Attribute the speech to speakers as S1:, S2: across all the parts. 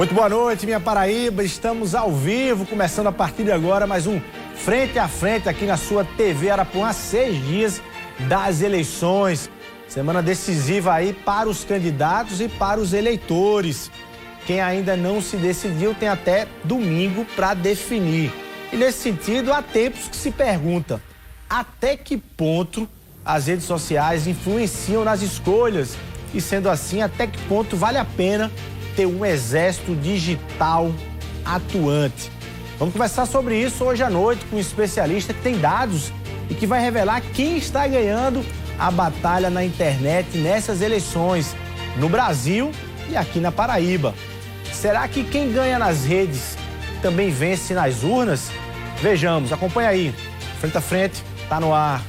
S1: Muito boa noite, minha Paraíba. Estamos ao vivo, começando a partir de agora mais um Frente a Frente aqui na sua TV Arapuã, 6 dias das eleições. Semana decisiva aí para os candidatos e para os eleitores. Quem ainda não se decidiu tem até domingo para definir. E nesse sentido, há tempos que se pergunta até que ponto as redes sociais influenciam nas escolhas e, sendo assim, até que ponto vale a pena ter um exército digital atuante. Vamos conversar sobre isso hoje à noite com um especialista que tem dados e que vai revelar quem está ganhando a batalha na internet nessas eleições no Brasil e aqui na Paraíba. Será que quem ganha nas redes também vence nas urnas? Vejamos, acompanha aí. Frente a Frente, tá no ar.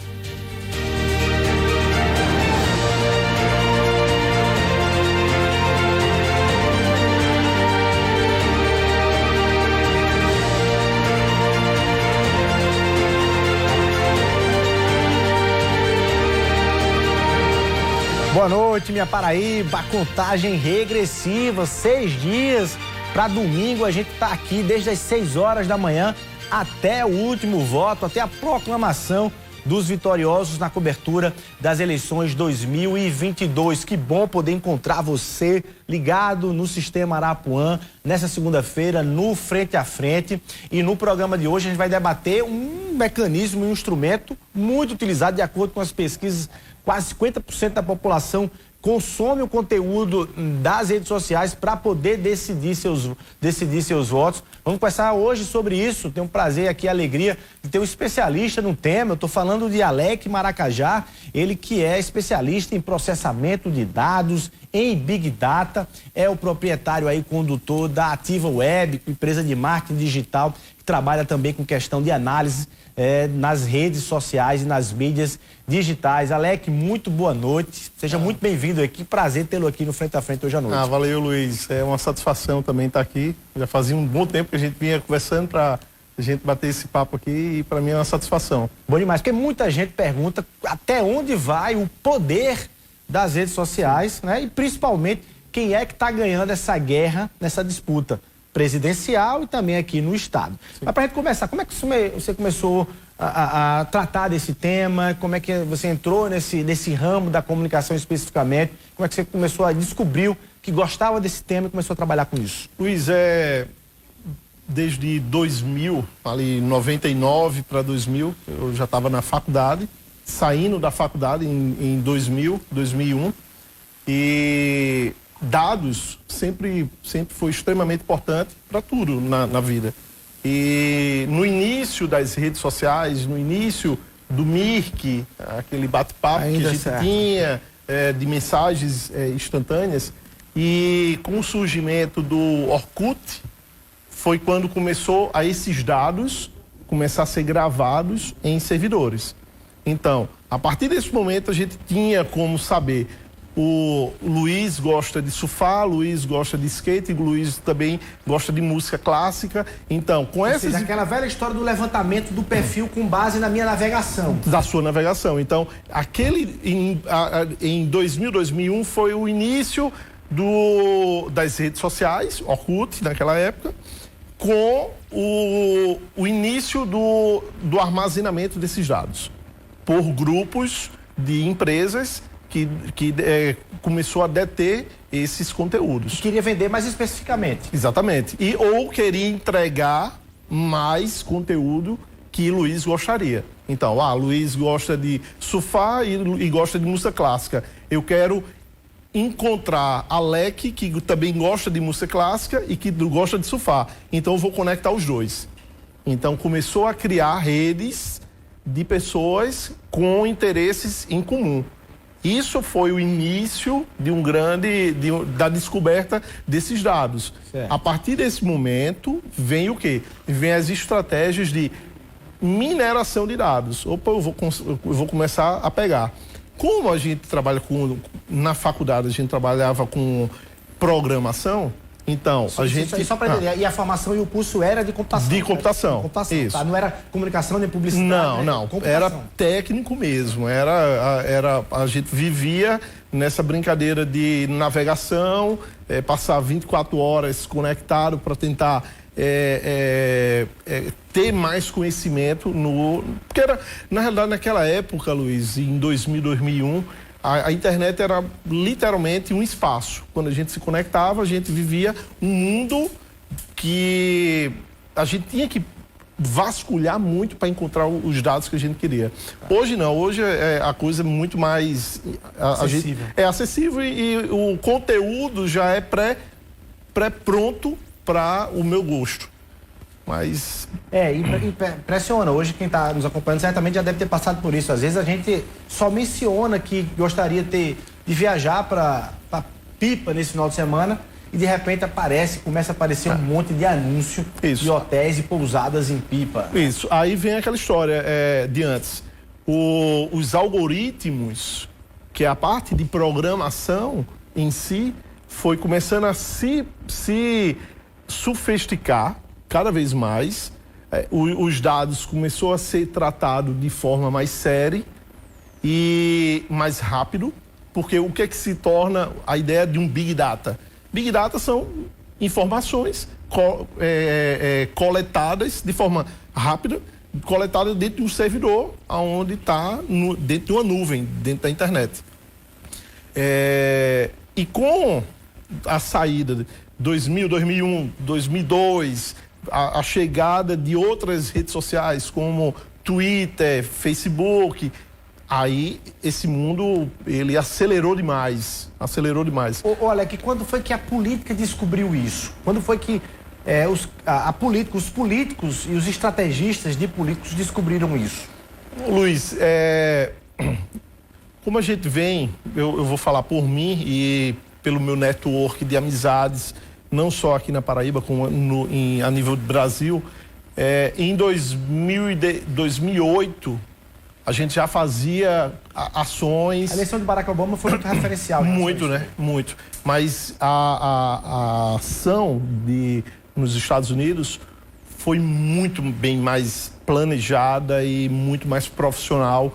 S1: Boa noite, minha Paraíba. Contagem regressiva, 6 dias para domingo. A gente está aqui desde as 6 horas da manhã até o último voto, até a proclamação dos vitoriosos na cobertura das eleições 2022. Que bom poder encontrar você ligado no Sistema Arapuã nessa segunda-feira no Frente a Frente. E no programa de hoje a gente vai debater um mecanismo, um instrumento muito utilizado de acordo com as pesquisas. Quase 50% da população consome o conteúdo das redes sociais para poder decidir seus votos. Vamos conversar hoje sobre isso. Tenho um prazer aqui, a alegria de ter um especialista no tema. Eu estou falando de Alec Maracajá, ele que é especialista em processamento de dados, em Big Data, é o proprietário aí, condutor da Ativa Web, empresa de marketing digital, que trabalha também com questão de análise nas redes sociais e nas mídias digitais. Alec, muito boa noite. Seja muito bem-vindo aqui. Prazer tê-lo aqui no Frente a Frente hoje à noite.
S2: Valeu, Luiz. É uma satisfação também estar aqui. Já fazia um bom tempo que a gente vinha conversando para a gente bater esse papo aqui e para mim é uma satisfação.
S1: Bom demais, porque muita gente pergunta até onde vai o poder das redes sociais, né? E principalmente quem é que está ganhando essa guerra, nessa disputa presidencial e também aqui no estado. Sim. Mas para a gente começar, como é que você começou a tratar desse tema? Como é que você entrou nesse ramo da comunicação especificamente? Como é que você começou a descobrir que gostava desse tema e começou a trabalhar com isso?
S2: Luiz, desde 2000, ali 99 para 2000, eu já estava na faculdade, saindo da faculdade em 2000, 2001, e dados sempre foi extremamente importante para tudo na vida. E no início das redes sociais, no início do Mirk, aquele bate-papo que a gente tinha de mensagens instantâneas, e com o surgimento do Orkut, foi quando começou a esses dados começar a ser gravados em servidores. Então, a partir desse momento a gente tinha como saber: o Luiz gosta de surfar, Luiz gosta de skate, Luiz também gosta de música clássica. Então, com essas...
S1: Ou seja, aquela velha história do levantamento do perfil com base na minha navegação.
S2: Da sua navegação. Então, em 2000, 2001 foi o início das redes sociais, Orkut, naquela época, com o início do armazenamento desses dados por grupos de empresas que começou a deter esses conteúdos.
S1: Queria vender mais especificamente.
S2: Exatamente. Ou queria entregar mais conteúdo que Luiz gostaria. Então, Luiz gosta de surfar e gosta de música clássica. Eu quero encontrar Alec, que também gosta de música clássica e que gosta de surfar. Então, eu vou conectar os dois. Então, começou a criar redes de pessoas com interesses em comum. Isso foi o início da descoberta desses dados. Certo. A partir desse momento, vem o quê? Vem as estratégias de mineração de dados. Opa, eu vou começar a pegar. Como a gente trabalha na faculdade, a gente trabalhava com programação, Então, a gente...
S1: Só para entender, e a formação e o curso era de computação?
S2: De computação,
S1: isso. Tá? Não era comunicação nem publicidade?
S2: Não, era técnico mesmo, a gente vivia nessa brincadeira de navegação, passar 24 horas conectado para tentar ter mais conhecimento porque era, na realidade, naquela época, Luiz, em 2000, 2001, a internet era literalmente um espaço. Quando a gente se conectava, a gente vivia um mundo que a gente tinha que vasculhar muito para encontrar os dados que a gente queria. Hoje não, hoje a coisa é muito mais acessível. É acessível e o conteúdo já é pré-pronto para o meu gosto. Mas...
S1: impressiona. Hoje quem está nos acompanhando certamente já deve ter passado por isso. Às vezes a gente só menciona que gostaria de viajar para Pipa nesse final de semana e de repente começa a aparecer um monte de anúncio de hotéis e pousadas em Pipa.
S2: Isso. Aí vem aquela história de antes. Os algoritmos, que é a parte de programação em si, foi começando a se sofisticar cada vez mais. Os dados começou a ser tratado de forma mais séria e mais rápido, porque o que é que se torna a ideia de um Big Data? Big Data são informações coletadas de forma rápida, coletadas dentro de um servidor, onde está dentro de uma nuvem, dentro da internet. E com a saída de 2000, 2001, 2002, a chegada de outras redes sociais como Twitter, Facebook, aí esse mundo ele acelerou demais.
S1: Olha, quando foi que a política descobriu isso? Quando foi que os políticos e os estrategistas de políticos descobriram isso?
S2: Luiz, como a gente vem, eu vou falar por mim e pelo meu network de amizades, não só aqui na Paraíba, como a nível do Brasil. Em 2008, a gente já fazia ações...
S1: A eleição de Barack Obama foi muito referencial.
S2: Muito, né? Muito. Mas a ação nos Estados Unidos foi muito bem mais planejada e muito mais profissional,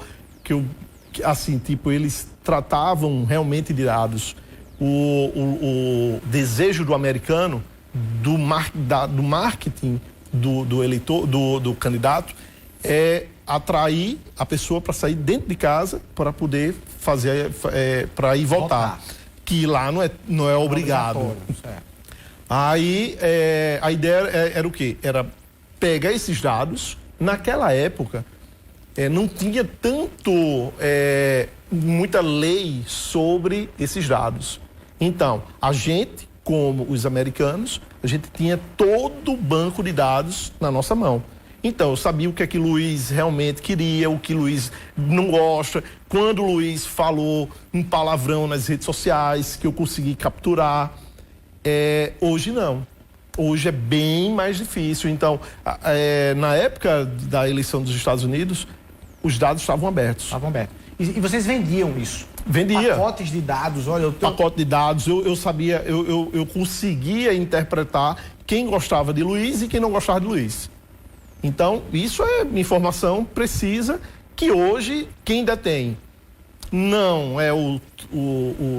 S2: eles tratavam realmente de dados. O desejo do americano, do marketing do eleitor, do candidato, é atrair a pessoa para sair dentro de casa para poder fazer, para ir votar. Que lá não é obrigado. Aí a ideia era o quê? Era pegar esses dados. Naquela época, não tinha muita lei sobre esses dados. Então, a gente, como os americanos, a gente tinha todo o banco de dados na nossa mão. Então, eu sabia o que é que Luiz realmente queria, o que Luiz não gosta. Quando o Luiz falou um palavrão nas redes sociais, que eu consegui capturar. Hoje não. Hoje é bem mais difícil. Então, na época da eleição dos Estados Unidos, os dados estavam abertos.
S1: Estavam abertos. E vocês vendiam isso?
S2: Vendia.
S1: Pacotes de dados,
S2: Pacote de dados, eu sabia, eu conseguia interpretar quem gostava de Luiz e quem não gostava de Luiz. Então, isso é informação precisa que hoje quem detém não é o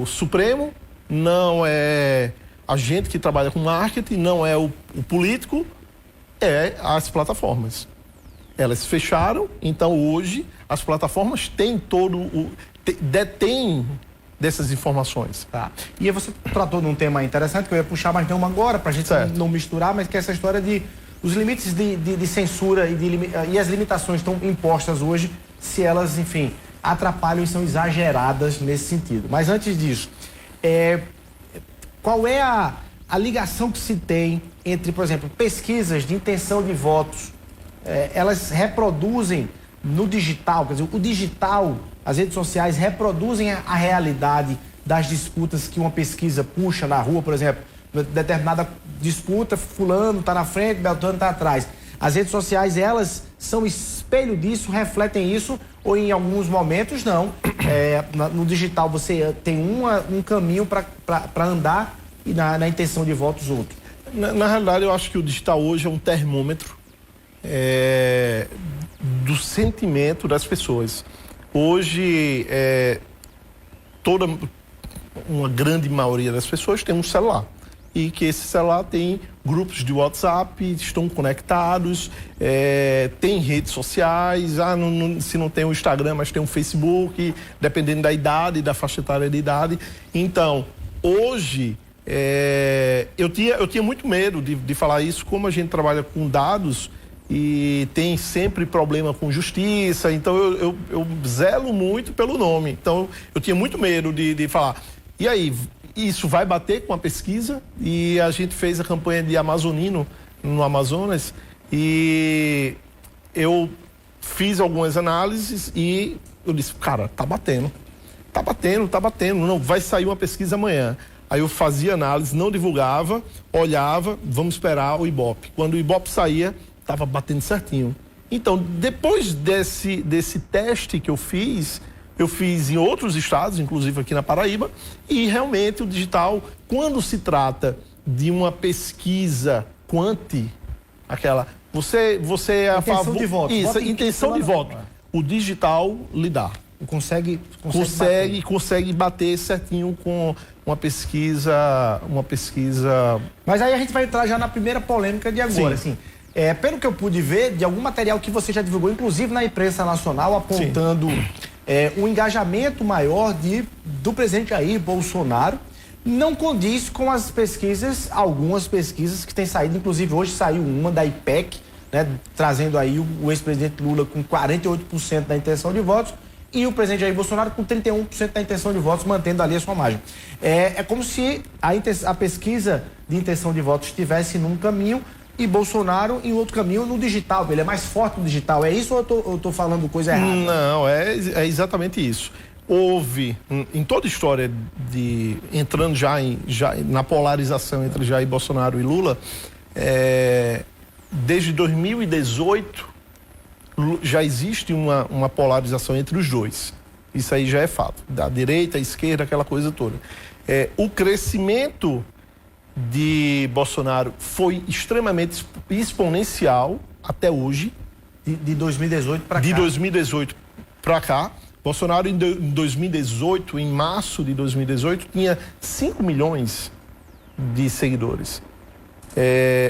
S2: Supremo, não é a gente que trabalha com marketing, não é o político, é as plataformas. Elas fecharam, então hoje as plataformas têm detêm dessas informações.
S1: Tá. E aí você tratou de um tema interessante que eu ia puxar mais uma agora, para a gente não misturar, mas que é essa história de os limites de censura e as limitações estão impostas hoje, se elas, enfim, atrapalham e são exageradas nesse sentido. Mas antes disso, qual é a ligação que se tem entre, por exemplo, pesquisas de intenção de votos? Elas reproduzem no digital, quer dizer, o digital, as redes sociais reproduzem a realidade das disputas que uma pesquisa puxa na rua, por exemplo, determinada disputa, fulano está na frente, Beltrano está atrás. As redes sociais, elas são espelho disso, refletem isso, ou em alguns momentos não. No digital você tem um caminho para andar e na intenção de votos outro?
S2: Na realidade, eu acho que o digital hoje é um termômetro do sentimento das pessoas. Hoje, uma grande maioria das pessoas tem um celular. E que esse celular tem grupos de WhatsApp, estão conectados, tem redes sociais, se não tem o Instagram, mas tem o Facebook, dependendo da idade, da faixa etária de idade. Então, hoje, eu tinha muito medo de falar isso, como a gente trabalha com dados e tem sempre problema com justiça, então eu zelo muito pelo nome. Então, eu tinha muito medo de falar. E aí, isso vai bater com a pesquisa? E a gente fez a campanha de Amazonino no Amazonas e eu fiz algumas análises e eu disse, cara, tá batendo, não, vai sair uma pesquisa amanhã. Aí eu fazia análise, não divulgava, olhava, vamos esperar o Ibope. Quando o Ibope saía, estava batendo certinho. Então, depois desse teste que eu fiz em outros estados, inclusive aqui na Paraíba, e realmente o digital, quando se trata de uma pesquisa aquela, você é a favor...
S1: Intenção de voto.
S2: Isso, intenção de voto. O digital lhe dá. Consegue bater certinho com uma pesquisa...
S1: Mas aí a gente vai entrar já na primeira polêmica de agora, assim. Pelo que eu pude ver, de algum material que você já divulgou, inclusive na imprensa nacional, apontando um engajamento maior do presidente Jair Bolsonaro, não condiz com as pesquisas, algumas pesquisas que têm saído, inclusive hoje saiu uma da IPEC, né, trazendo aí o ex-presidente Lula com 48% da intenção de votos e o presidente Jair Bolsonaro com 31% da intenção de votos, mantendo ali a sua margem. É como se a pesquisa de intenção de votos estivesse num caminho e Bolsonaro em outro caminho no digital. Ele é mais forte no digital. É isso ou eu tô falando coisa errada?
S2: Não, é exatamente isso. Houve, em toda a história entrando já na polarização entre Jair Bolsonaro e Lula, desde 2018 já existe uma polarização entre os dois. Isso aí já é fato. Da direita, à esquerda, aquela coisa toda. O crescimento de Bolsonaro foi extremamente exponencial até hoje.
S1: De 2018 para cá.
S2: De 2018 para cá. Bolsonaro em 2018, em março de 2018, tinha 5 milhões de seguidores.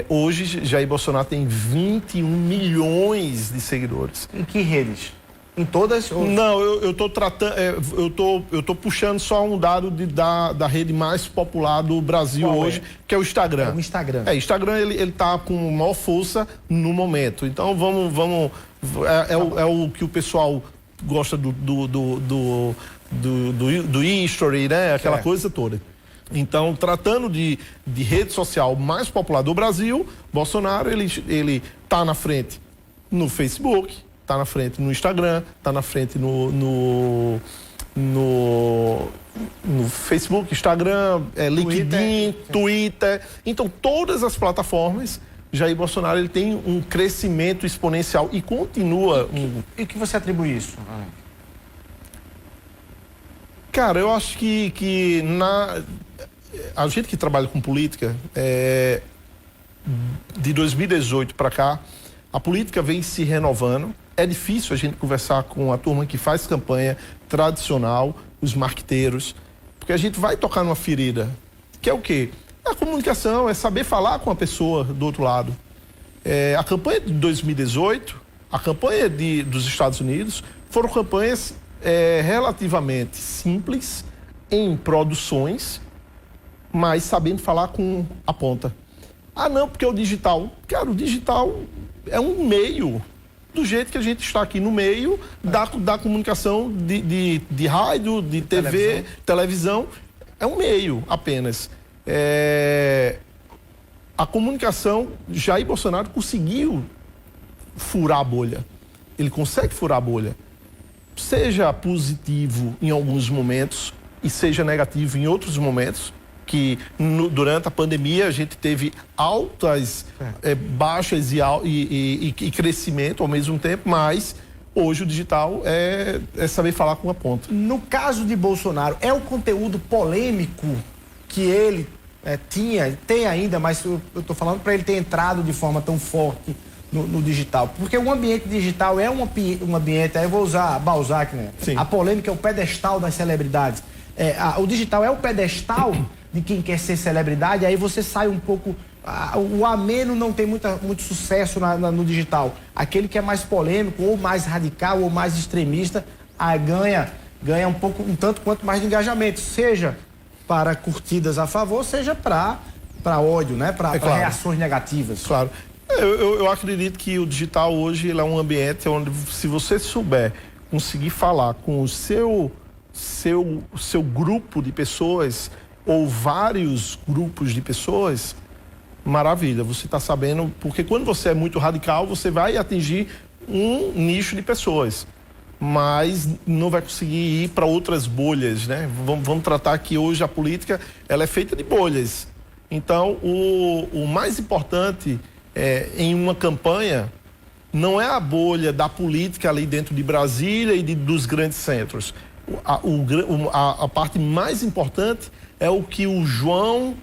S2: Hoje, Jair Bolsonaro tem 21 milhões de seguidores.
S1: Em que redes? Em todas? Ou...
S2: Não, eu tô tratando, eu tô puxando só um dado da rede mais popular do Brasil hoje, que é o Instagram.
S1: É o Instagram.
S2: Instagram ele tá com maior força no momento. Então vamos é o que o pessoal gosta do history, né? Aquela coisa toda. Então, tratando de rede social mais popular do Brasil, Bolsonaro ele tá na frente no Facebook, tá na frente no Instagram, tá na frente no Facebook, Instagram, LinkedIn, Twitter. Então, todas as plataformas, Jair Bolsonaro ele tem um crescimento exponencial e continua.
S1: E que você atribui isso?
S2: Cara, eu acho que a gente que trabalha com política, de 2018 para cá, a política vem se renovando. É difícil a gente conversar com a turma que faz campanha tradicional, os marqueteiros, porque a gente vai tocar numa ferida, que é o quê? A comunicação, é saber falar com a pessoa do outro lado. A campanha de 2018, a campanha dos Estados Unidos, foram campanhas relativamente simples, em produções, mas sabendo falar com a ponta. Não, porque o digital... Cara, o digital é um meio, do jeito que a gente está aqui no meio da comunicação de rádio, de TV, televisão. É um meio apenas. A comunicação, Jair Bolsonaro conseguiu furar a bolha. Ele consegue furar a bolha. Seja positivo em alguns momentos e seja negativo em outros momentos, que durante a pandemia a gente teve altas baixas e crescimento ao mesmo tempo, mas hoje o digital é saber falar com a ponta.
S1: No caso de Bolsonaro, é o conteúdo polêmico que ele tem ainda, mas eu estou falando para ele ter entrado de forma tão forte no digital. Porque o ambiente digital é um ambiente, aí eu vou usar Balzac, né?
S2: Sim.
S1: A polêmica é o pedestal das celebridades. O digital é o pedestal de quem quer ser celebridade, aí você sai um pouco... o ameno não tem muito sucesso no digital. Aquele que é mais polêmico, ou mais radical, ou mais extremista, ganha um tanto quanto mais de engajamento, seja para curtidas a favor, seja para ódio, né? Para reações negativas.
S2: Claro. Eu acredito que o digital hoje ele é um ambiente onde, se você souber conseguir falar com o seu grupo de pessoas ou vários grupos de pessoas, maravilha, você está sabendo, porque quando você é muito radical, você vai atingir um nicho de pessoas, mas não vai conseguir ir para outras bolhas, né? Vamos tratar que hoje a política ela é feita de bolhas. Então, o mais importante em uma campanha não é a bolha da política ali dentro de Brasília e dos grandes centros. A parte mais importante é o que o João,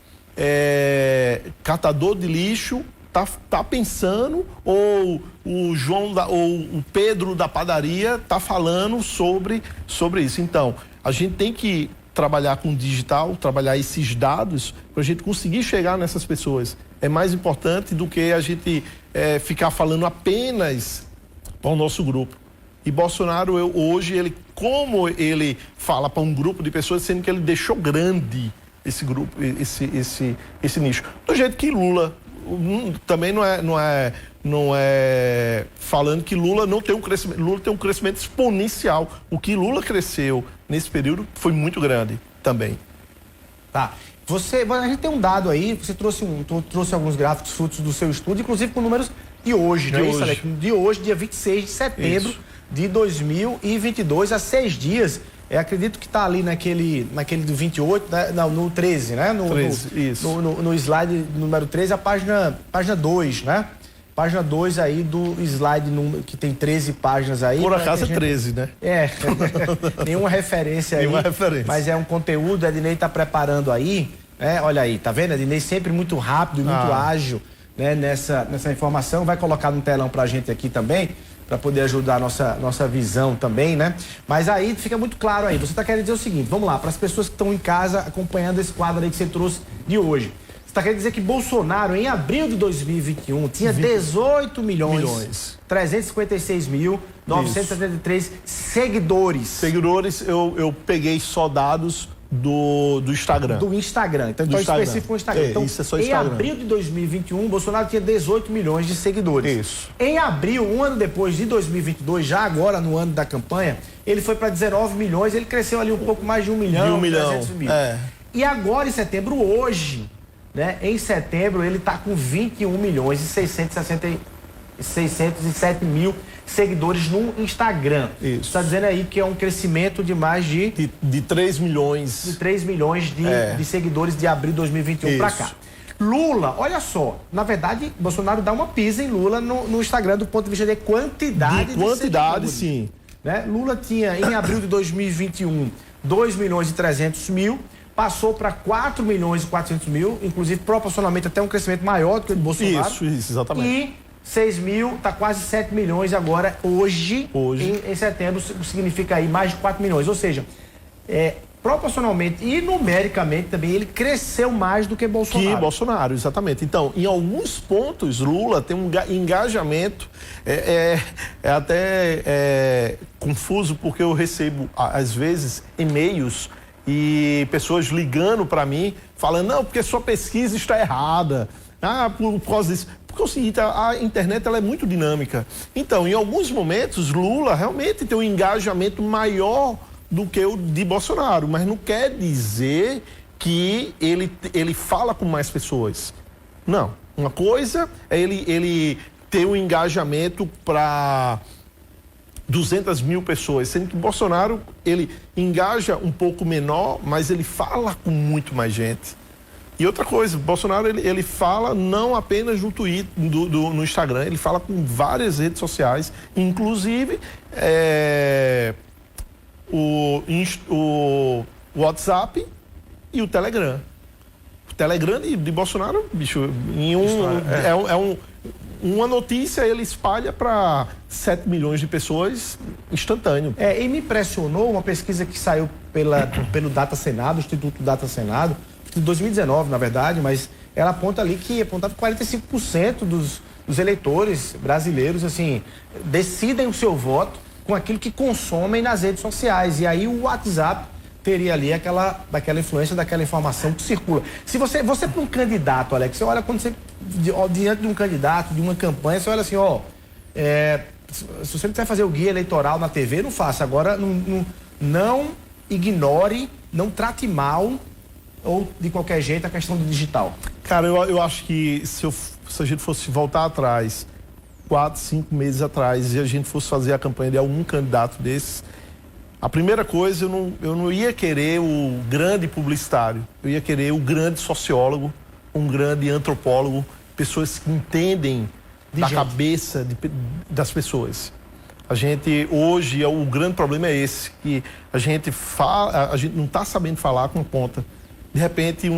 S2: catador de lixo, tá pensando, ou o João ou o Pedro da padaria tá falando sobre isso. Então, a gente tem que trabalhar com o digital, trabalhar esses dados para a gente conseguir chegar nessas pessoas. É mais importante do que a gente ficar falando apenas para o nosso grupo. E Bolsonaro, hoje, como ele fala para um grupo de pessoas, sendo que ele deixou grande esse grupo, esse nicho. Do jeito que Lula também não é falando que Lula não tem um crescimento. Lula tem um crescimento exponencial. O que Lula cresceu nesse período foi muito grande também.
S1: Tá. A gente tem um dado aí, você trouxe alguns gráficos frutos do seu estudo, inclusive com números de hoje, não é isso, Alex? De hoje, dia 26 de setembro de 2022, há 6 dias. Acredito que está ali naquele do 28, né? Não, no 13, né?
S2: 13, isso.
S1: No slide número 13, a página 2, né? Página 2 aí do slide que tem 13 páginas aí.
S2: Por acaso é 13, né?
S1: Nenhuma referência aí.
S2: Nenhuma referência.
S1: Mas é um conteúdo, a Ednei está preparando aí, né? Olha aí, tá vendo? A Ednei sempre muito rápido e muito ágil, né? Nessa informação. Vai colocar no telão pra gente aqui também, para poder ajudar a nossa visão também, né? Mas aí fica muito claro aí. Você está querendo dizer o seguinte, vamos lá, para as pessoas que estão em casa acompanhando esse quadro aí que você trouxe de hoje. Você está querendo dizer que Bolsonaro, em abril de 2021, tinha 18 milhões 356 mil 973 seguidores.
S2: Seguidores, eu peguei só dados do Instagram.
S1: Do Instagram. Então, específico no Instagram. Então,
S2: isso é só
S1: Instagram. Em abril de 2021, Bolsonaro tinha 18 milhões de seguidores.
S2: Isso.
S1: Em abril, um ano depois de 2022, já agora no ano da campanha, ele foi para 19 milhões, ele cresceu ali um pouco mais de 1 milhão.
S2: De 1 milhão.
S1: 300 mil. E agora, em setembro, hoje, né? Em setembro, ele está com 21 milhões e 607 mil seguidores no Instagram.
S2: Isso.
S1: Está dizendo aí que é um crescimento de mais de
S2: 3 milhões.
S1: De 3 milhões de seguidores de abril de 2021 para cá. Lula, olha só, na verdade, Bolsonaro dá uma pisa em Lula no Instagram do ponto de vista de quantidade de seguidores,
S2: sim.
S1: Né? Lula tinha, em abril de 2021, 2 milhões e 300 mil, passou para 4 milhões e 400 mil, inclusive proporcionalmente até um crescimento maior do que o de Bolsonaro.
S2: Isso, exatamente.
S1: E 6 mil, está quase 7 milhões agora, hoje. Em setembro, significa aí mais de 4 milhões. Ou seja, proporcionalmente e numericamente também, ele cresceu mais do que Bolsonaro.
S2: Que Bolsonaro, exatamente. Então, em alguns pontos, Lula tem um engajamento, até confuso, porque eu recebo, às vezes, e-mails e pessoas ligando para mim, falando, não, porque sua pesquisa está errada. Por causa disso. Porque é o seguinte, a internet ela é muito dinâmica. Então, em alguns momentos, Lula realmente tem um engajamento maior do que o de Bolsonaro, mas não quer dizer que ele fala com mais pessoas. Não. Uma coisa é ele ter um engajamento para 200 mil pessoas, sendo que Bolsonaro, ele engaja um pouco menor, mas ele fala com muito mais gente. E outra coisa, Bolsonaro, ele fala não apenas no Twitter, no Instagram, ele fala com várias redes sociais, inclusive o WhatsApp e o Telegram. O Telegram de Bolsonaro, bicho, uma notícia ele espalha para 7 milhões de pessoas instantâneo.
S1: E me impressionou uma pesquisa que saiu pelo Data Senado, Instituto Data Senado, de 2019, na verdade, mas ela aponta ali que apontava que 45% dos eleitores brasileiros, assim, decidem o seu voto com aquilo que consomem nas redes sociais. E aí o WhatsApp teria ali daquela influência, daquela informação que circula. Se você para um candidato, Alex, você olha quando você, diante de um candidato, de uma campanha, você olha assim, se você quiser fazer o guia eleitoral na TV, não faça. Agora, não ignore, não trate mal ou de qualquer jeito a questão do digital.
S2: Cara, eu acho que se a gente fosse voltar atrás, 4, 5 meses atrás, e a gente fosse fazer a campanha de algum candidato desses, a primeira coisa, eu não ia querer o grande publicitário, eu ia querer o grande sociólogo, um grande antropólogo, pessoas que entendem da cabeça das pessoas. A gente, hoje, o grande problema é esse, que a gente não está sabendo falar com ponta. De repente,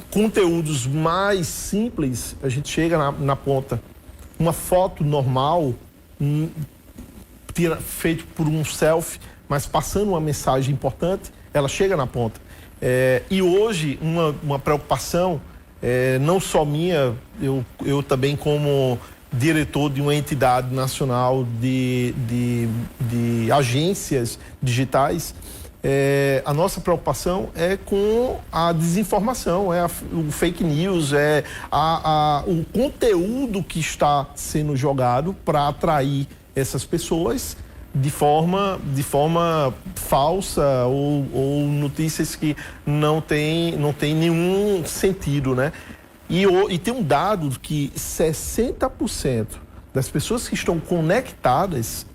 S2: conteúdos mais simples, a gente chega na ponta. Uma foto normal, feito por um selfie, mas passando uma mensagem importante, ela chega na ponta. E hoje, uma preocupação, não só minha, eu também como diretor de uma entidade nacional de agências digitais, a nossa preocupação é com a desinformação, o fake news, o conteúdo que está sendo jogado para atrair essas pessoas de forma falsa ou notícias que não tem nenhum sentido, né? E tem um dado que 60% das pessoas que estão conectadas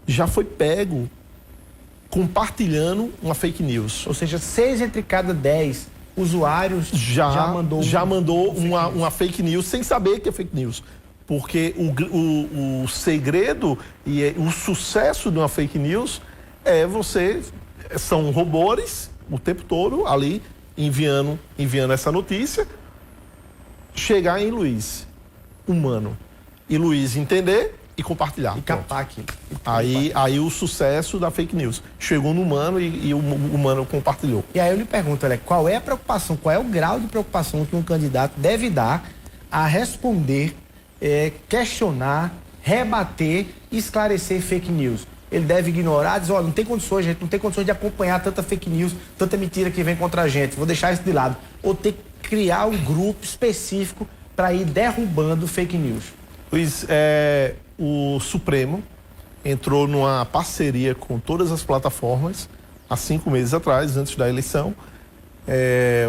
S2: já foi pego compartilhando uma fake news.
S1: Ou seja, 6 entre cada 10 usuários
S2: já mandou uma fake news sem saber que é fake news. Porque o segredo e o sucesso de uma fake news são robôs o tempo todo ali enviando essa notícia, chegar em Luiz, humano, e Luiz entender e compartilhar.
S1: E captar aqui.
S2: Aí o sucesso da fake news chegou no humano e o humano compartilhou.
S1: E aí eu lhe pergunto, qual é a preocupação, qual é o grau de preocupação que um candidato deve dar a responder, questionar, rebater e esclarecer fake news? Ele deve ignorar, dizer, não tem condições, gente, não tem condições de acompanhar tanta fake news, tanta mentira que vem contra a gente, vou deixar isso de lado. Ou ter que criar um grupo específico para ir derrubando fake news.
S2: Luiz, o Supremo entrou numa parceria com todas as plataformas há 5 meses atrás, antes da eleição.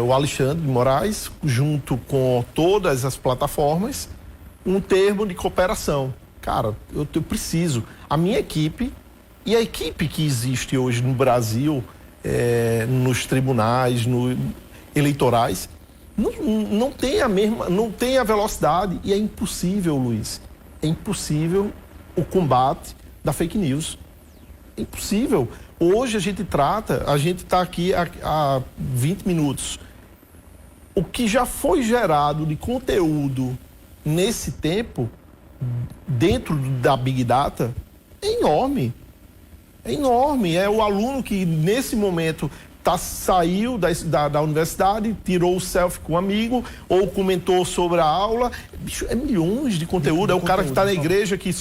S2: O Alexandre de Moraes, junto com todas as plataformas, um termo de cooperação. Cara, eu preciso. A minha equipe e a equipe que existe hoje no Brasil, nos tribunais, eleitorais, não tem a velocidade e é impossível, Luiz. É impossível o combate da fake news. É impossível. Hoje a gente está aqui há 20 minutos. O que já foi gerado de conteúdo nesse tempo, dentro da Big Data, é enorme. É enorme. É o aluno que, nesse momento, saiu da universidade, tirou o selfie com um amigo, ou comentou sobre a aula. Bicho, é milhões de conteúdo. É o cara que está na igreja, que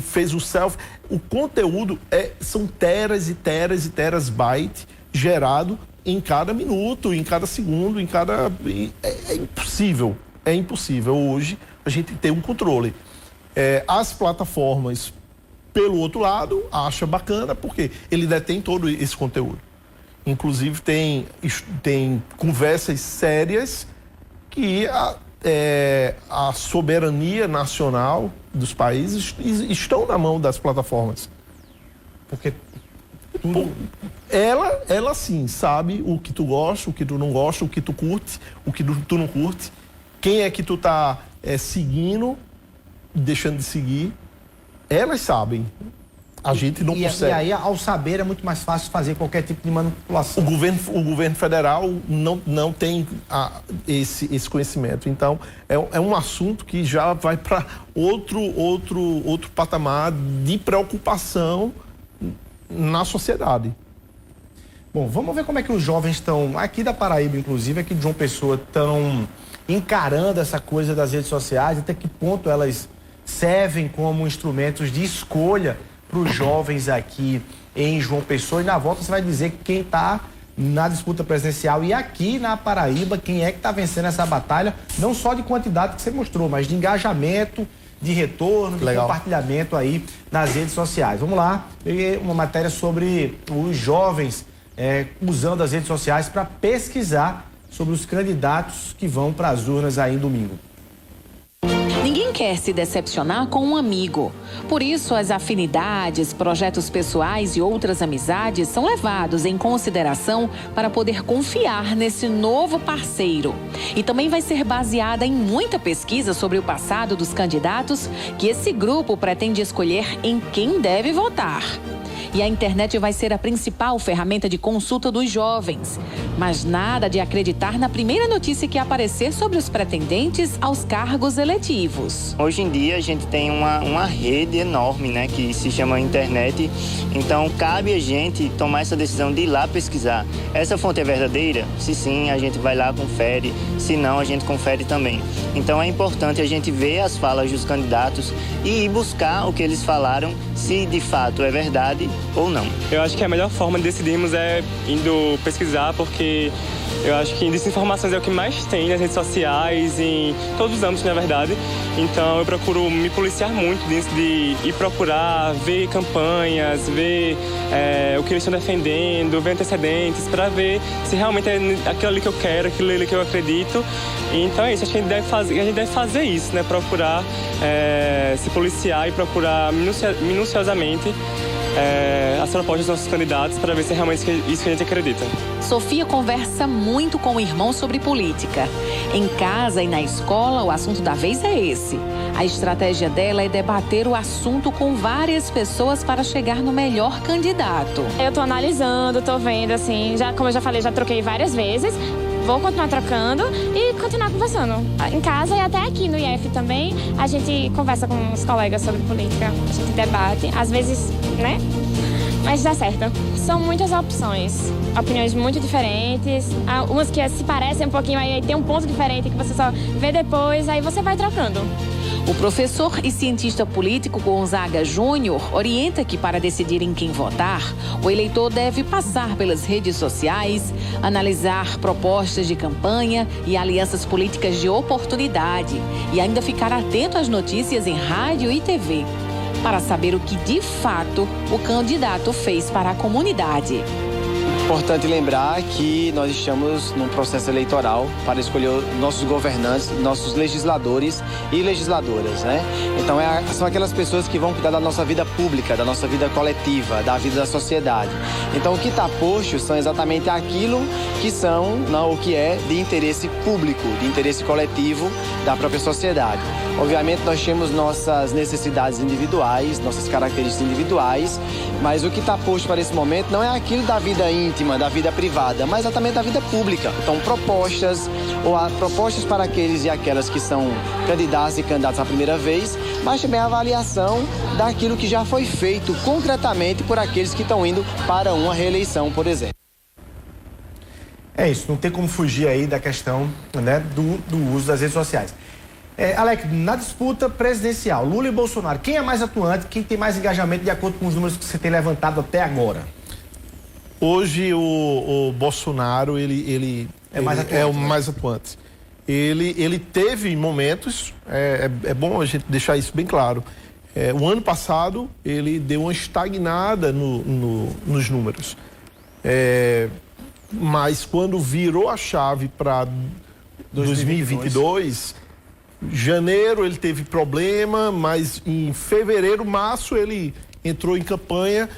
S2: fez o selfie. O conteúdo são teras e teras e teras bytes gerado em cada minuto, em cada segundo, é impossível. É impossível hoje a gente ter um controle. As plataformas, pelo outro lado, acham bacana porque ele detém todo esse conteúdo. Inclusive tem conversas sérias que a soberania nacional dos países estão na mão das plataformas.
S1: Porque
S2: ela sim sabe o que tu gosta, o que tu não gosta, o que tu curte, o que tu não curte, quem é que tu tá seguindo, deixando de seguir. Elas sabem. a gente não consegue.
S1: E aí, ao saber, é muito mais fácil fazer qualquer tipo de manipulação.
S2: O governo federal não tem esse conhecimento. Então, é um assunto que já vai para outro patamar de preocupação na sociedade.
S1: Bom, vamos ver como é que os jovens estão, aqui da Paraíba, inclusive, aqui de João Pessoa, estão encarando essa coisa das redes sociais, até que ponto elas servem como instrumentos de escolha para os jovens aqui em João Pessoa. E na volta você vai dizer quem está na disputa presidencial e aqui na Paraíba, quem é que está vencendo essa batalha, não só de quantidade que você mostrou, mas de engajamento, de retorno, de compartilhamento aí nas redes sociais. Vamos lá, uma matéria sobre os jovens usando as redes sociais para pesquisar sobre os candidatos que vão para as urnas aí em domingo.
S3: Ninguém quer se decepcionar com um amigo. Por isso, as afinidades, projetos pessoais e outras amizades são levados em consideração para poder confiar nesse novo parceiro. E também vai ser baseada em muita pesquisa sobre o passado dos candidatos que esse grupo pretende escolher em quem deve votar. E a internet vai ser a principal ferramenta de consulta dos jovens. Mas nada de acreditar na primeira notícia que aparecer sobre os pretendentes aos cargos eletivos.
S4: Hoje em dia a gente tem uma rede enorme, né, que se chama internet. Então cabe a gente tomar essa decisão de ir lá pesquisar. Essa fonte é verdadeira? Se sim, a gente vai lá, confere. Se não, a gente confere também. Então é importante a gente ver as falas dos candidatos e ir buscar o que eles falaram, se de fato é verdade ou não.
S5: Eu acho que a melhor forma de decidirmos é indo pesquisar, porque eu acho que desinformações é o que mais tem nas redes sociais, em todos os âmbitos, na verdade. Então eu procuro me policiar muito de ir procurar, ver campanhas, ver o que eles estão defendendo, ver antecedentes, para ver se realmente é aquilo ali que eu quero, aquilo ali que eu acredito. Então é isso, acho que a gente deve fazer isso, né? Procurar se policiar e procurar minuciosamente as propostas dos nossos candidatos para ver se é realmente isso que a gente acredita.
S3: Sofia conversa muito com o irmão sobre política. Em casa e na escola, o assunto da vez é esse. A estratégia dela é debater o assunto com várias pessoas para chegar no melhor candidato.
S6: Eu tô analisando, tô vendo, assim, como eu já falei, já troquei várias vezes. Vou continuar trocando e continuar conversando. Em casa e até aqui no IF também, a gente conversa com os colegas sobre política, a gente debate, às vezes, né? Mas dá certo. São muitas opiniões muito diferentes, umas que se parecem um pouquinho, aí tem um ponto diferente que você só vê depois, aí você vai trocando.
S3: O professor e cientista político Gonzaga Júnior orienta que, para decidir em quem votar, o eleitor deve passar pelas redes sociais, analisar propostas de campanha e alianças políticas de oportunidade e ainda ficar atento às notícias em rádio e TV, para saber o que de fato o candidato fez para a comunidade.
S7: Importante lembrar que nós estamos num processo eleitoral para escolher nossos governantes, nossos legisladores e legisladoras, né? Então são aquelas pessoas que vão cuidar da nossa vida pública, da nossa vida coletiva, da vida da sociedade. Então o que está posto são exatamente aquilo que são, não, o que é de interesse público, de interesse coletivo da própria sociedade. Obviamente nós temos nossas necessidades individuais, nossas características individuais, mas o que está posto para esse momento não é aquilo da vida íntima, da vida privada, mas exatamente da vida pública. Então propostas para aqueles e aquelas que são candidatos e candidatos à primeira vez, mas também a avaliação daquilo que já foi feito concretamente por aqueles que estão indo para uma reeleição, por exemplo.
S1: É isso, não tem como fugir aí da questão, né, do uso das redes sociais. Alex, na disputa presidencial, Lula e Bolsonaro, quem é mais atuante, quem tem mais engajamento de acordo com os números que você tem levantado até agora?
S2: Hoje o Bolsonaro, ele é o mais atuante. Ele teve momentos, é bom a gente deixar isso bem claro. O ano passado ele deu uma estagnada nos números. Mas quando virou a chave para 2022, janeiro ele teve problema, mas em fevereiro, março ele entrou em campanha,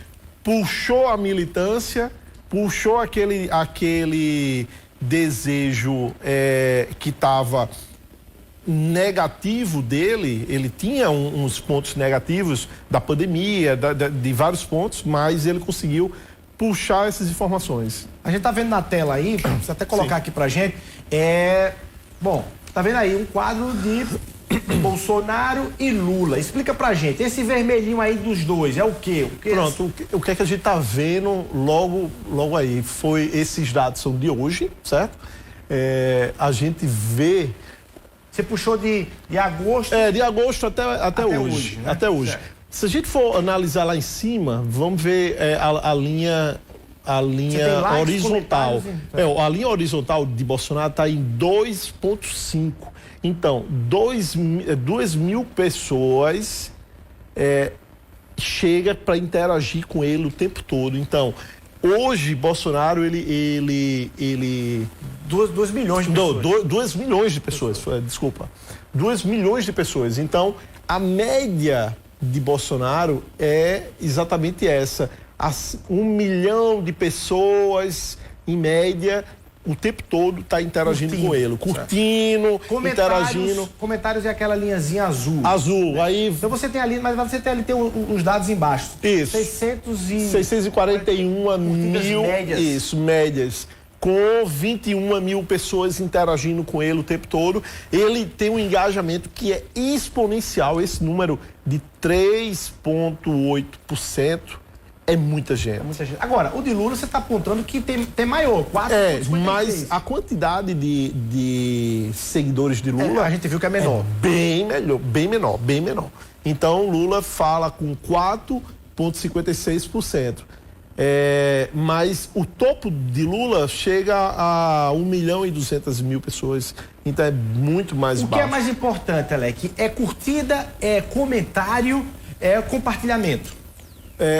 S2: puxou a militância, puxou aquele desejo que estava negativo dele, ele tinha uns pontos negativos da pandemia, de vários pontos, mas ele conseguiu puxar essas informações.
S1: A gente tá vendo na tela aí, precisa até colocar aqui pra gente, bom, tá vendo aí um quadro de Bolsonaro e Lula. Explica pra gente, esse vermelhinho aí dos dois, é o quê?
S2: Pronto, o que é que a gente tá vendo logo aí? Esses dados são de hoje, certo? A gente vê...
S1: Você puxou de agosto?
S2: De agosto até hoje.
S1: Né?
S2: Até hoje.
S1: Certo.
S2: Se a gente for analisar lá em cima, vamos ver a linha horizontal. A linha horizontal de Bolsonaro está em 2,5. Então, 2 mil pessoas chega para interagir com ele o tempo todo. Então, hoje, Bolsonaro, ele
S1: 2 milhões de pessoas.
S2: 2 milhões de pessoas, desculpa. 2 milhões de pessoas. Então, a média de Bolsonaro é exatamente essa. 1 milhão de pessoas, em média, o tempo todo está interagindo com ele. Curtindo, interagindo.
S1: Comentários é aquela linhazinha azul.
S2: Azul. Aí...
S1: Então você tem ali, mas você tem ali os dados embaixo.
S2: Isso. 641 mil.
S1: Médias.
S2: Isso, médias. Com 21 mil pessoas interagindo com ele o tempo todo. Ele tem um engajamento que é exponencial. Esse número de 3,8% é muita gente.
S1: Agora, o de Lula você está apontando que tem maior, 4,56.
S2: Mas a quantidade de seguidores de Lula...
S1: a gente viu que é menor.
S2: Bem menor. Então, Lula fala com 4,56%. Mas o topo de Lula chega a 1.200.000 pessoas, então é muito mais baixo.
S1: O que é mais importante, Alec? É curtida, é comentário, é compartilhamento?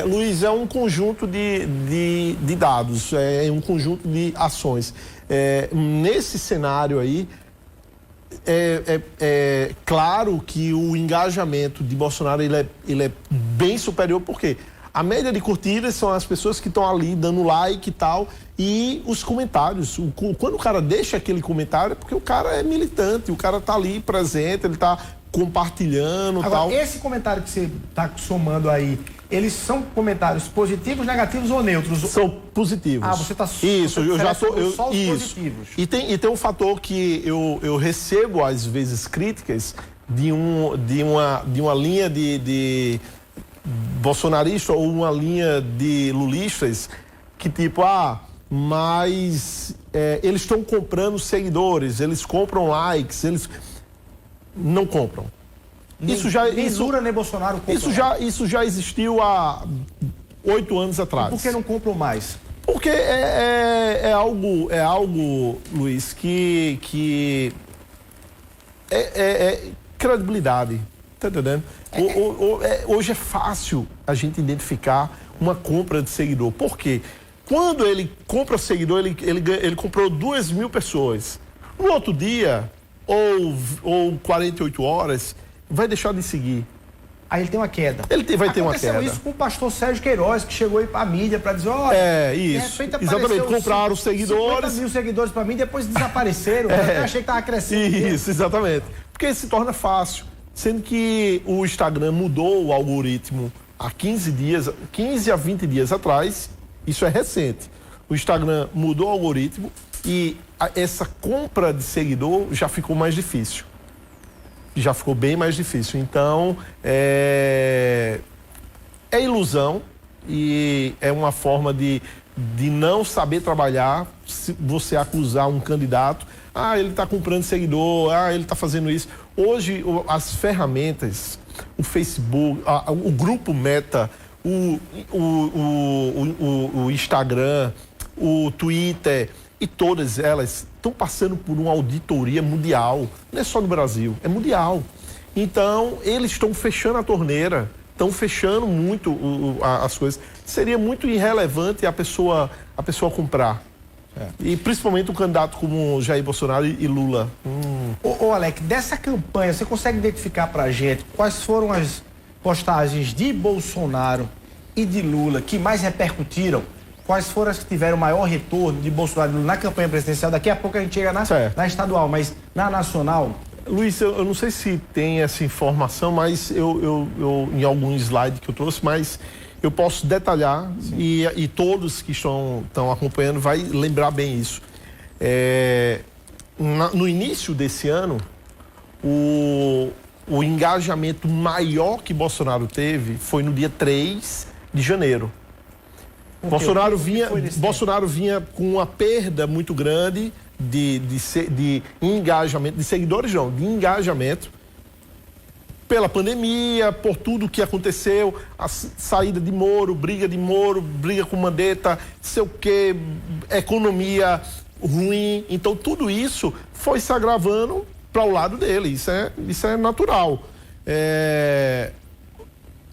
S2: Luiz, é um conjunto de dados, é um conjunto de ações. Nesse cenário aí, é claro que o engajamento de Bolsonaro ele é bem superior, porque a média de curtidas são as pessoas que estão ali dando like e tal, e os comentários. Quando o cara deixa aquele comentário, é porque o cara é militante, o cara tá ali presente, ele tá compartilhando e tal.
S1: Esse comentário que você tá somando aí, eles são comentários positivos, negativos ou neutros?
S2: São positivos.
S1: Você tá
S2: Isso, eu já tô.
S1: Só os
S2: isso.
S1: positivos.
S2: E tem um fator que eu recebo, às vezes, críticas de uma linha de bolsonarista ou uma linha de lulistas que tipo, mas eles estão comprando seguidores, eles compram likes, eles não compram.
S1: Nem Lula nem Bolsonaro compram.
S2: Isso já existiu há 8 anos atrás.
S1: E por que não compram mais?
S2: Porque é algo, Luiz, que é credibilidade. Tá entendendo? Hoje é fácil a gente identificar uma compra de seguidor. Por quê? Quando ele compra seguidor, ele comprou 2 mil pessoas. No outro dia, ou 48 horas, vai deixar de seguir.
S1: Aí ele tem uma queda.
S2: Vai ter uma queda.
S1: Aconteceu isso com o pastor Sérgio Queiroz, que chegou aí pra mídia pra dizer, olha...
S2: isso. Exatamente, compraram seguidores.
S1: 50 mil seguidores pra mim, depois desapareceram. Eu achei que tava crescendo.
S2: Isso, exatamente. Porque se torna fácil. Sendo que o Instagram mudou o algoritmo há 15 a 20 dias atrás, isso é recente. O Instagram mudou o algoritmo e essa compra de seguidor já ficou mais difícil. Já ficou bem mais difícil. Então, é ilusão e é uma forma de não saber trabalhar, se você acusar um candidato, ele está comprando seguidor, ele está fazendo isso. Hoje, as ferramentas, o Facebook, o grupo Meta, o Instagram, o Twitter, e todas elas estão passando por uma auditoria mundial. Não é só no Brasil, é mundial. Então, eles estão fechando a torneira, estão fechando muito as coisas. Seria muito irrelevante a pessoa comprar. E principalmente um candidato como Jair Bolsonaro e Lula.
S1: Ô Alec, dessa campanha, você consegue identificar pra gente quais foram as postagens de Bolsonaro e de Lula que mais repercutiram? Quais foram as que tiveram maior retorno de Bolsonaro e Lula na campanha presidencial? Daqui a pouco a gente chega na estadual, mas na nacional,
S2: Luiz, eu não sei se tem essa informação, mas eu em algum slide que eu trouxe, mas eu posso detalhar e todos que estão acompanhando vai lembrar bem isso. No início desse ano, o engajamento maior que Bolsonaro teve foi no dia 3 de janeiro. Bolsonaro vinha com uma perda muito grande de engajamento, de seguidores não, de engajamento, pela pandemia, por tudo que aconteceu, a saída de Moro, briga com Mandetta, sei o quê, economia ruim. Então tudo isso foi se agravando para o lado dele, isso é natural.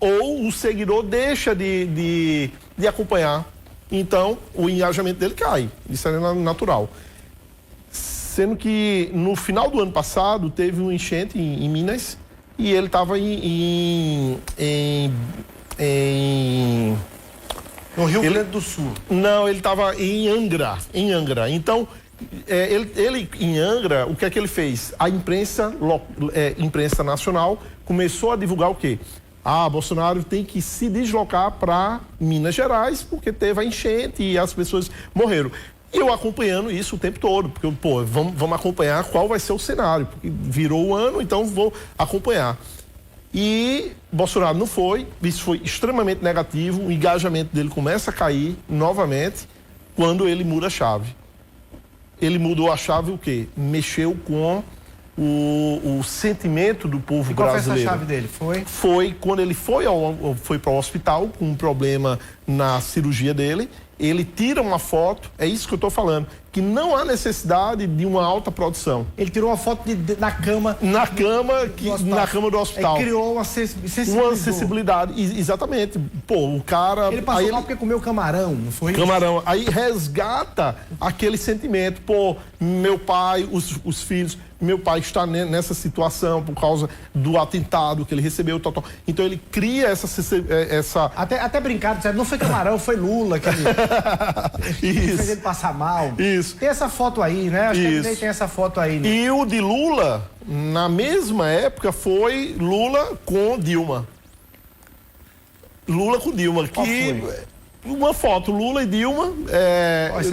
S2: Ou o seguidor deixa de acompanhar, então o engajamento dele cai, isso é natural. Sendo que no final do ano passado teve um enchente em Minas e ele estava
S1: no Rio Grande do Sul.
S2: Não, ele estava em Angra. Então, ele em Angra, o que é que ele fez? A imprensa nacional começou a divulgar o quê? Bolsonaro tem que se deslocar para Minas Gerais porque teve a enchente e as pessoas morreram. E eu acompanhando isso o tempo todo, porque, vamos acompanhar qual vai ser o cenário, porque virou o ano, então vou acompanhar. E Bolsonaro não foi, isso foi extremamente negativo, o engajamento dele começa a cair novamente quando ele muda a chave. Ele mudou a chave o quê? Mexeu com o sentimento do povo brasileiro.
S1: Qual foi essa chave dele?
S2: Foi quando ele foi para o hospital com um problema na cirurgia dele. Ele tira uma foto, é isso que eu estou falando, que não há necessidade de uma alta produção.
S1: Ele tirou uma foto na cama.
S2: Na cama do hospital.
S1: Ele criou uma
S2: sensibilidade. Exatamente. O cara...
S1: Ele passou mal porque comeu camarão, não foi?
S2: Camarão. Aí resgata aquele sentimento. Meu pai, os filhos... Meu pai está nessa situação por causa do atentado que ele recebeu. Então ele cria essa...
S1: Até brincado, não foi camarão, foi Lula que fez ele passar mal.
S2: Isso.
S1: Tem essa foto aí, né? Acho que tem essa foto aí. Né?
S2: E o de Lula, na mesma época, foi Lula com Dilma. Lula com Dilma.
S1: Qual foi?
S2: Uma foto, Lula e Dilma.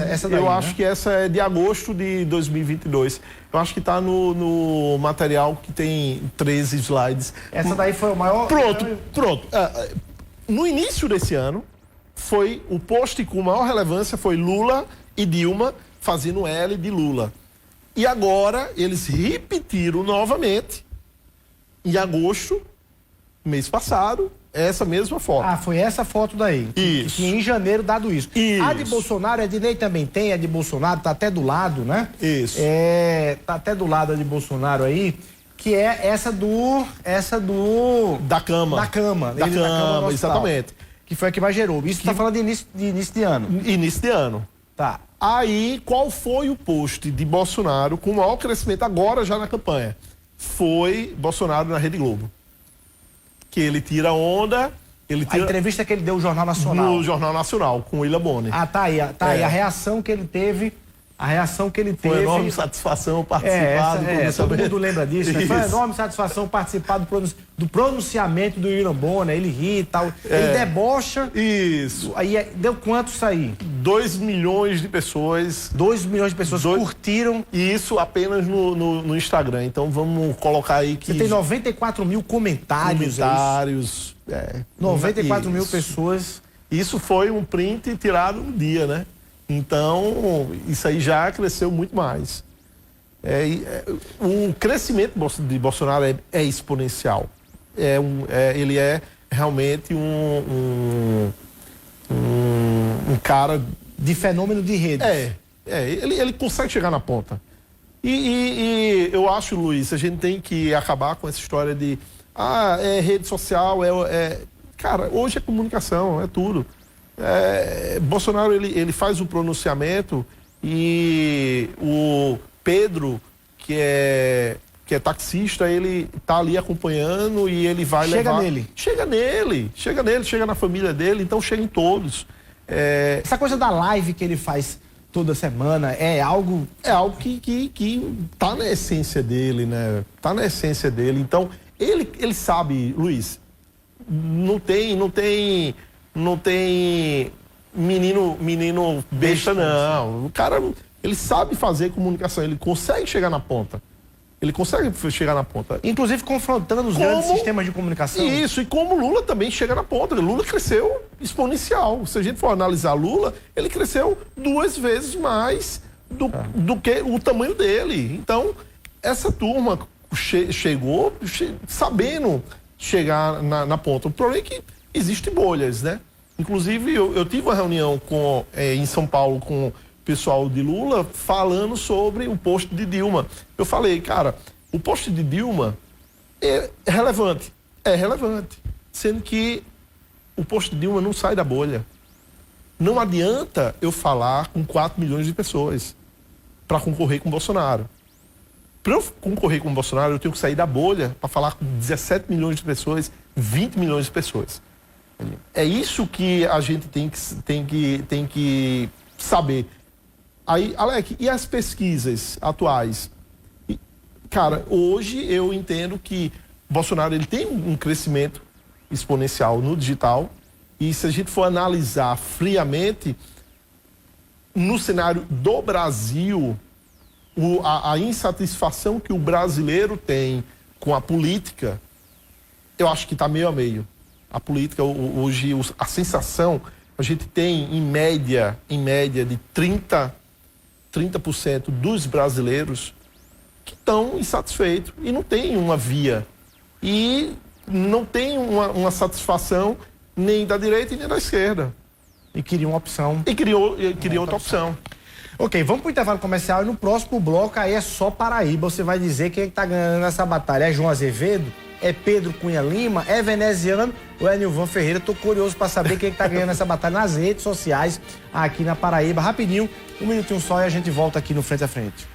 S1: Essa daí,
S2: eu acho que essa é de agosto de 2022. Eu acho que está no material que tem 13 slides.
S1: Essa daí foi o maior...
S2: Pronto. No início desse ano, foi o post com maior relevância foi Lula e Dilma fazendo L de Lula. E agora eles repetiram novamente, em agosto, mês passado, essa mesma foto.
S1: Foi essa foto daí.
S2: Isso.
S1: Que em janeiro dado isso. A de Bolsonaro, a Ednei também tem, a de Bolsonaro, tá até do lado, né?
S2: Isso.
S1: Tá até do lado a de Bolsonaro aí, que é essa do...
S2: Da cama.
S1: Da cama,
S2: exatamente.
S1: Que foi a que mais gerou. Isso tá falando de início de ano.
S2: Início de ano.
S1: Tá.
S2: Aí, qual foi o post de Bolsonaro com o maior crescimento agora já na campanha? Foi Bolsonaro na Rede Globo. Que ele tira onda... A
S1: entrevista que ele deu no Jornal Nacional.
S2: No Jornal Nacional, com o Willa Boni.
S1: Tá aí. A reação que ele teve... Foi
S2: uma enorme satisfação participar do pronunciamento.
S1: Todo mundo lembra disso, né? Foi uma enorme satisfação participar do pronunciamento do Willa Boni, ele ri e tal. Ele debocha.
S2: Isso.
S1: Aí deu quanto isso aí?
S2: 2 milhões de pessoas.
S1: 2 milhões de pessoas curtiram.
S2: E isso apenas no Instagram. Então vamos colocar aí que...
S1: Você tem 94 mil comentários. 94 mil pessoas.
S2: Isso foi um print tirado um dia, né? Então, isso aí já cresceu muito mais. O crescimento de Bolsonaro é exponencial. Ele é realmente um cara...
S1: De fenômeno de redes.
S2: Ele consegue chegar na ponta. E eu acho, Luiz, a gente tem que acabar com essa história de rede social, cara, hoje é comunicação, é tudo. Bolsonaro ele faz o pronunciamento e o Pedro, que é taxista, ele tá ali acompanhando e ele vai levar... Chega na família dele, então chega em todos.
S1: Essa coisa da live que ele faz toda semana, é algo...
S2: É algo que tá na essência dele, né? Tá na essência dele. Então, ele sabe, Luiz, não tem menino besta, não. O cara, ele sabe fazer comunicação, ele consegue chegar na ponta.
S1: Inclusive confrontando os grandes sistemas de comunicação.
S2: Isso, e como Lula também chega na ponta. Lula cresceu exponencial. Se a gente for analisar Lula, ele cresceu 2 vezes mais do que o tamanho dele. Então, essa turma chegou sabendo chegar na ponta. O problema é que existem bolhas, né? Inclusive, eu tive uma reunião em São Paulo com pessoal de Lula falando sobre o posto de Dilma. Eu falei, cara, o posto de Dilma é relevante, sendo que o posto de Dilma não sai da bolha. Não adianta eu falar com 4 milhões de pessoas para concorrer com o Bolsonaro. Para eu concorrer com o Bolsonaro, eu tenho que sair da bolha para falar com 17 milhões de pessoas, 20 milhões de pessoas. É isso que a gente tem que saber. Aí, Alec, e as pesquisas atuais? Cara, hoje eu entendo que Bolsonaro ele tem um crescimento exponencial no digital, e se a gente for analisar friamente, no cenário do Brasil, a insatisfação que o brasileiro tem com a política, eu acho que está meio a meio. A política hoje, a sensação, a gente tem em média de 30% dos brasileiros que estão insatisfeitos e não tem uma via. E não tem uma satisfação nem da direita nem da esquerda.
S1: E queria uma opção.
S2: E queria outra opção.
S1: Ok, vamos para o intervalo comercial e no próximo bloco aí é só Paraíba. Você vai dizer quem é que tá ganhando essa batalha. É João Azevedo? É Pedro Cunha Lima? É Veneziano? Ou é Nilvan Ferreira? Tô curioso para saber quem é que tá ganhando essa batalha nas redes sociais aqui na Paraíba. Rapidinho, 1 minutinho só e a gente volta aqui no Frente a Frente.